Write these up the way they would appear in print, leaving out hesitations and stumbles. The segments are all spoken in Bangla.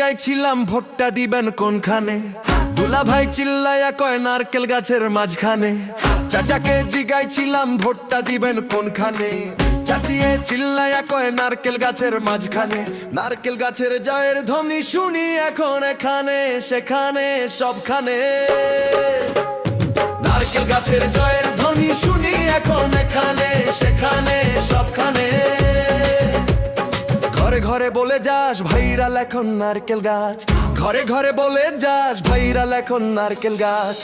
জিগাইছিলাম ভোটটা দিবেন কোনখানে, দুলা ভাই চিল্লায়া কয় নারকেল গাছের মাঝখানে। চাচাকে জিগাইছিলাম ভোটটা দিবেন কোনখানে, চাচিয়ে চিল্লায়া কয় নারকেল গাছের মাঝখানে। নারকেল গাছের জয়ের ধ্বনি শুনি এখন এখানে সেখানে সবখানে। নারকেল গাছের জয়ের ধ্বনি শুনি এখন এখানে সেখানে সবখানে। ঘরে ঘরে বলে যাস ভাইরাল এখন নারকেল গাছ, ঘরে ঘরে বলে যাস ভাইরাল এখন নারকেল গাছ।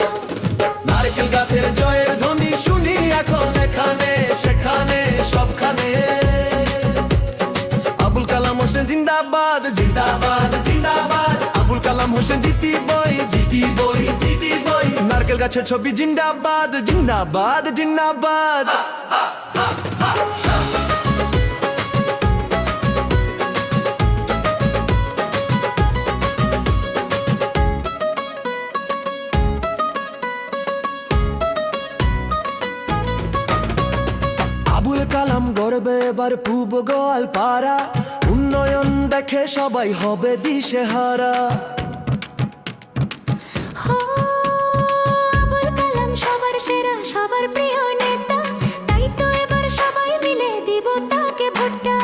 নারকেল গাছের জয়ের ধ্বনি শুনি এখন এখানে সেখানে সবখানে। আবুল কালাম হোসেন জিন্দাবাদ জিন্দাবাদ জিন্দাবাদ, আবুল কালাম হোসেন জিতি বই জিতি বই জিতি বই। নারকেল গাছের ছবি জিন্দাবাদ জিন্দাবাদ জিন্দাবাদ। আবুল কালাম গর্বে এবার পূব গোয়ালপাড়া, উন্নয়ন দেখে সবাই হবে দিশেহারা। আবুল কালাম সবার সেরা সবার প্রিয় নেতা, তাই তো এবার সবাই মিলে দিব তাকে ভোটটা।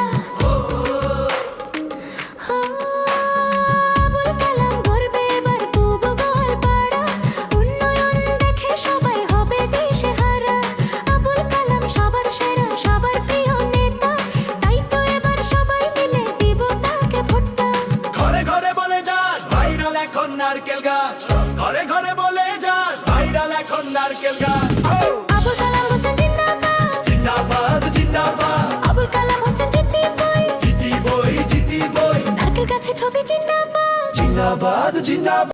আবুল কালাম গর্বে এবার পূব গোয়ালপাড়া, উন্নয়ন দেখে সবাই হবে দিশেহারা। আবুল কালাম সবার সেরা সবার প্রিয় নেতা, তাই তো এবার সবাই মিলে দিব তাকে ভোটটা। ঘরে ঘরে বলে যাস ভাইরাল এখন নারকেল গাছ, ঘরে ঘরে বলে যাস ভাইরাল এখন নারকেল গাছ। আবুল কালাম হোসেন জিন্দাবাদ জিন্দাবাদ জিন্দাবাদ, আবুল কালাম হোসেন জিতি বই জিতি বই জিতি বই। নারকেল গাছে ছবি জিন্দাবাদ জিন্দাবাদ জিন্দাবাদ।